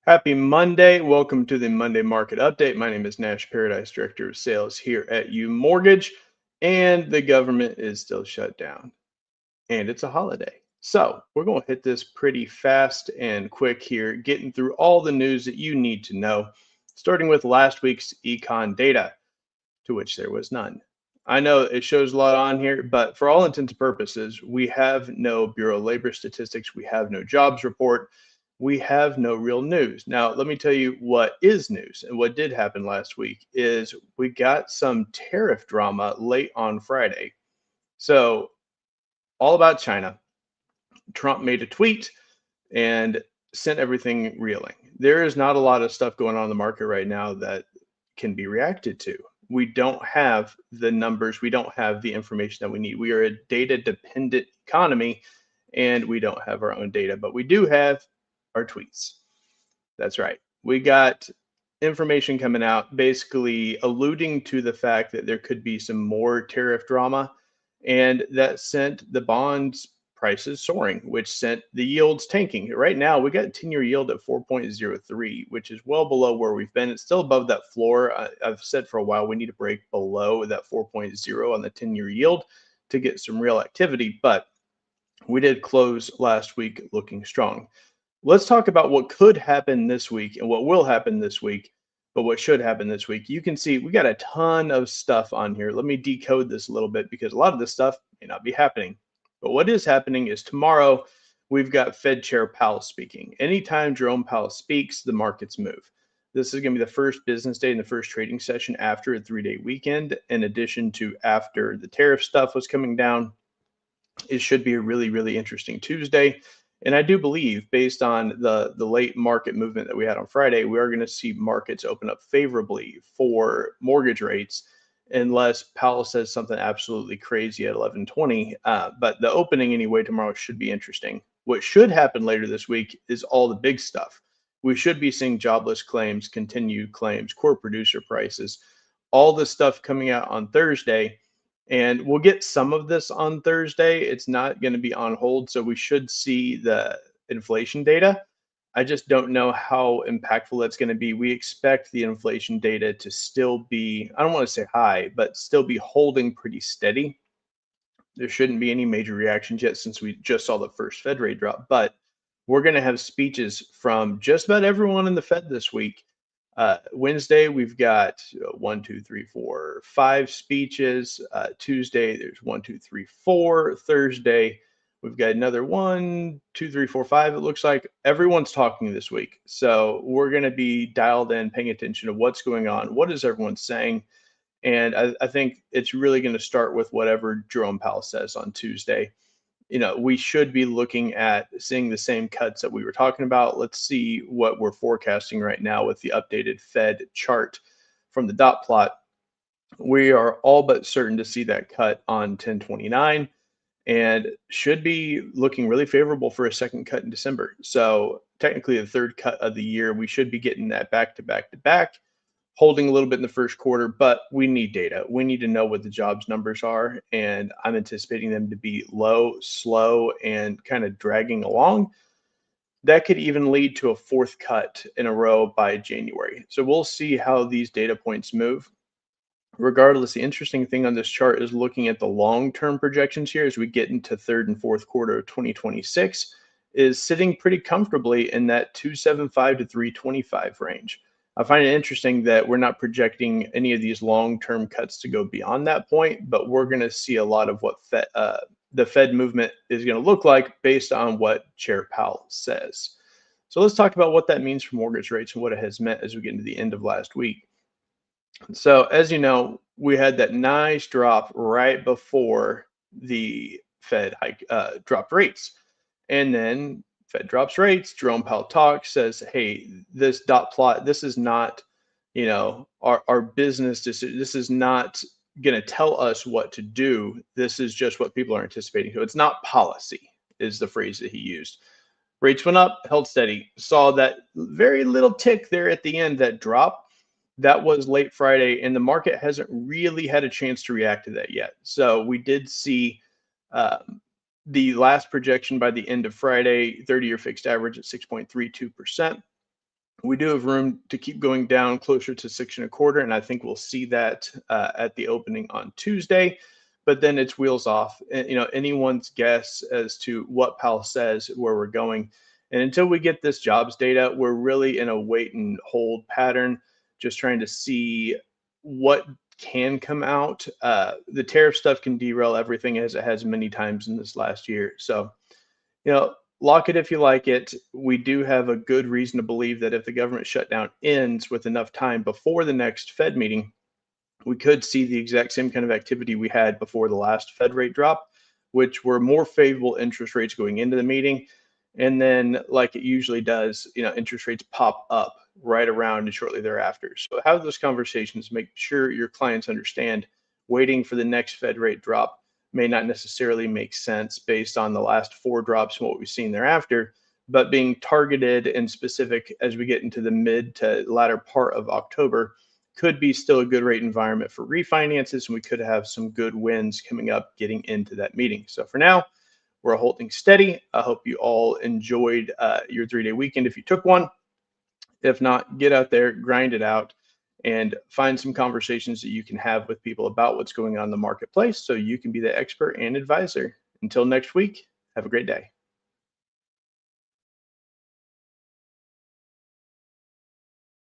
Happy Monday. Welcome to the Monday Market Update. My name is Nash Paradise, Director of Sales here at U Mortgage, and the government is still shut down, and it's a holiday. So we're going to hit this pretty fast and quick here, getting through all the news that you need to know, starting with last week's econ data, to which there was none. I know it shows a lot on here, but for all intents and purposes, we have no Bureau of Labor statistics, we have no jobs report, we have no real news. Now, let me tell you what is news and what did happen last week is we got some tariff drama late on Friday. So, all about China. Trump made a tweet and sent everything reeling. There is not a lot of stuff going on in the market right now that can be reacted to. We don't have the numbers, we don't have the information that we need. We are a data dependent economy and we don't have our own data, but we do have our tweets. That's right. We got information coming out basically alluding to the fact that there could be some more tariff drama, and that sent the bonds prices soaring, which sent the yields tanking. Right now, we got a 10-year yield at 4.03, which is well below where we've been. It's still above that floor. I've said for a while we need to break below that 4.0 on the 10-year yield to get some real activity, but we did close last week looking strong. Let's talk about what could happen this week and what will happen this week, but what should happen this week. You can see we got a ton of stuff on here. Let me decode this a little bit because a lot of this stuff may not be happening. But what is happening is tomorrow we've got Fed Chair Powell speaking. Anytime Jerome Powell speaks, the markets move. This is going to be the first business day and the first trading session after a 3-day weekend, in addition to after the tariff stuff was coming down. It should be a really, really interesting Tuesday. And I do believe, based on the late market movement that we had on Friday, we are going to see markets open up favorably for mortgage rates, unless Powell says something absolutely crazy at 11:20. But the opening anyway tomorrow should be interesting. What should happen later this week is all the big stuff. We should be seeing jobless claims, continued claims, core producer prices, all this stuff coming out on Thursday. And we'll get some of this on Thursday. It's not going to be on hold, so we should see the inflation data. I just don't know how impactful that's going to be. We expect the inflation data to still be, I don't want to say high, but still be holding pretty steady. There shouldn't be any major reactions yet since we just saw the first Fed rate drop, but we're going to have speeches from just about everyone in the Fed this week. Wednesday, we've got 5 speeches. Tuesday, there's 4. Thursday, we've got another 5. It looks like everyone's talking this week. So we're going to be dialed in, paying attention to what's going on. What is everyone saying? And I think it's really going to start with whatever Jerome Powell says on Tuesday. We should be looking at seeing the same cuts that we were talking about. Let's see what we're forecasting right now with the updated Fed chart from the dot plot. We are all but certain to see that cut on 10/29 and should be looking really favorable for a second cut in December. So technically the third cut of the year, we should be getting that back to back to back, holding a little bit in the first quarter, but we need data. We need to know what the jobs numbers are, and I'm anticipating them to be low, slow, and kind of dragging along. That could even lead to a fourth cut in a row by January. So we'll see how these data points move. Regardless, the interesting thing on this chart is looking at the long-term projections here as we get into third and fourth quarter of 2026 is sitting pretty comfortably in that 275 to 325 range. I find it interesting that we're not projecting any of these long-term cuts to go beyond that point, but we're going to see a lot of what the Fed movement is going to look like based on what Chair Powell says. So let's talk about what that means for mortgage rates and what it has meant as we get into the end of last week. So, as you know, we had that nice drop right before the Fed hike dropped rates, and then Fed drops rates. Jerome Powell talks, says, "Hey, this dot plot, this is not, our business decision. This is not going to tell us what to do. This is just what people are anticipating. So it's not policy," is the phrase that he used. Rates went up, held steady. Saw that very little tick there at the end, that drop that was late Friday, and the market hasn't really had a chance to react to that yet. So we did see the last projection by the end of Friday, 30-year fixed average at 6.32%. We do have room to keep going down closer to 6.25, and I think we'll see that at the opening on Tuesday. But then it's wheels off. Anyone's guess as to what Powell says, where we're going. And until we get this jobs data, we're really in a wait and hold pattern, just trying to see what can come out. The tariff stuff can derail everything, as it has many times in this last year. So, lock it if you like it. We do have a good reason to believe that if the government shutdown ends with enough time before the next Fed meeting, we could see the exact same kind of activity we had before the last Fed rate drop, which were more favorable interest rates going into the meeting. And then, like it usually does, interest rates pop up right around and shortly thereafter. So have those conversations, make sure your clients understand waiting for the next Fed rate drop may not necessarily make sense based on the last four drops and what we've seen thereafter, but being targeted and specific as we get into the mid to latter part of October could be still a good rate environment for refinances, and we could have some good wins coming up getting into that meeting. So for now, we're holding steady. I hope you all enjoyed your 3-day weekend if you took one. If not, get out there, grind it out, and find some conversations that you can have with people about what's going on in the marketplace so you can be the expert and advisor. Until next week, have a great day.